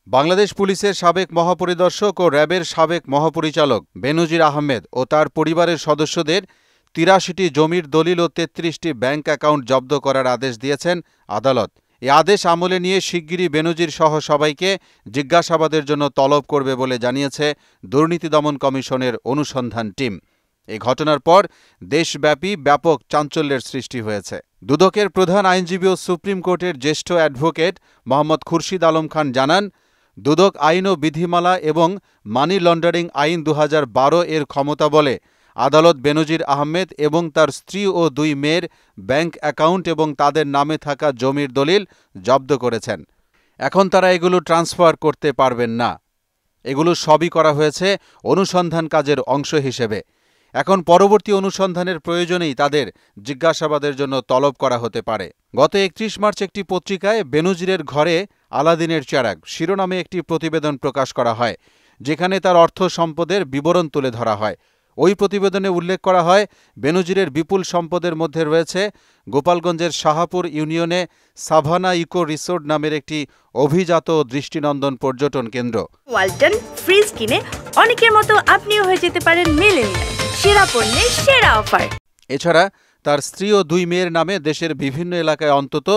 বাংলাদেশ পুলিশের সাবেক মহাপরিদর্শক ও র্যাবের সাবেক মহাপরিচালক বেনজির আহমেদ ও তার পরিবারের সদস্যদের ৮৩টি জমির দলিল ও ৩৩টি ব্যাংক অ্যাকাউন্ট জব্দ করার আদেশ দিয়েছেন আদালত। এই আদেশ আমলে নিয়ে শিগগিরই বেনজির সহ সবাইকে জিজ্ঞাসাবাদের জন্য তলব করবে বলে জানিয়েছে দুর্নীতি দমন কমিশনের অনুসন্ধান টিম। এই ঘটনার পর দেশব্যাপী ব্যাপক চাঞ্চল্যের সৃষ্টি হয়েছে। দুদকের প্রধান আইনজীবী ও সুপ্রিম কোর্টের জ্যেষ্ঠ অ্যাডভোকেট মোহাম্মদ খুরশিদ আলম খান জানান, দুদক আইন ও বিধিমালা এবং মানি লন্ডারিং আইন ২০১২ এর ক্ষমতা বলে আদালত বেনজির আহমেদ এবং তার স্ত্রী ও ২ মেয়ের ব্যাংক অ্যাকাউন্ট এবং তাদের নামে থাকা জমির দলিল জব্দ করেছেন। এখন তারা এগুলো ট্রান্সফার করতে পারবেন না। এগুলো সবই করা হয়েছে অনুসন্ধান কাজের অংশ হিসেবে। এখন পরবর্তী অনুসন্ধানের প্রয়োজনেই তাদের জিজ্ঞাসাবাদের জন্য তলব করা হতে পারে। গত ৩১ মার্চ একটি পত্রিকায় বেনজিরের ঘরে আলাদিনের চেরাগ শিরোনামে একটি প্রতিবেদন প্রকাশ করা হয়, যেখানে তার অর্থ সম্পদের বিবরণ তুলে ধরা হয়। ওই প্রতিবেদনে উল্লেখ করা হয়, বেনজিরের বিপুল সম্পদের মধ্যে রয়েছে গোপালগঞ্জের শাহাপুর ইউনিয়নে সাভানা ইকো রিসোর্ট নামের একটি অভিজাত দৃষ্টিনন্দন পর্যটন কেন্দ্র। ওয়ালটন ফ্রিজ কিনে অনেকের মতো আপনিও হয়ে যেতে পারেন মিলেনিয়াল। সেরা পণ্যের সেরা অফার। এছাড়া তার স্ত্রী ও ২ মেয়ের নামে দেশের বিভিন্ন এলাকায় অন্তত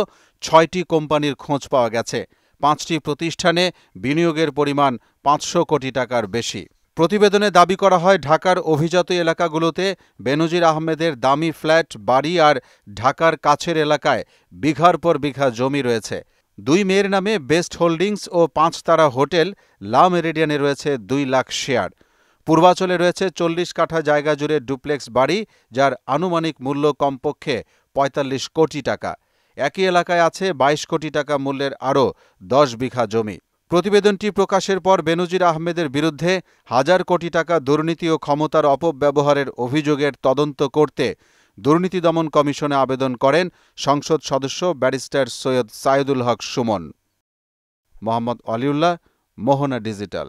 ৬টি কোম্পানির খোঁজ পাওয়া গেছে। ৫টি প্রতিষ্ঠানে বিনিয়োগের পরিমাণ ৫০০ কোটি টাকার বেশি। প্রতিবেদনে দাবি করা হয়, ঢাকার অভিজাত এলাকাগুলোতে বেনজির আহমেদের দামি ফ্ল্যাট, বাড়ি আর ঢাকার কাছের এলাকায় বিঘার পর বিঘা জমি রয়েছে। ২ মেয়ের নামে বেস্ট হোল্ডিংস ও ৫ তারা হোটেল লা মেরিডিয়ানে রয়েছে ২ লাখ শেয়ার। পূর্বাচলে রয়েছে ৪০ কাঠা জায়গা জুড়ে ডুপ্লেক্স বাড়ি, যার আনুমানিক মূল্য কমপক্ষে ৪৫ কোটি টাকা। একই এলাকায় আছে ২২ কোটি টাকা মূল্যের আরও ১০ বিঘা জমি। প্রতিবেদনটি প্রকাশের পর বেনজির আহমেদের বিরুদ্ধে হাজার কোটি টাকা দুর্নীতি ও ক্ষমতার অপব্যবহারের অভিযোগের তদন্ত করতে দুর্নীতি দমন কমিশনে আবেদন করেন সংসদ সদস্য ব্যারিস্টার সৈয়দ সাইদুল হক সুমন। মোহাম্মদ অলিউল্লাহ, মোহনা ডিজিটাল।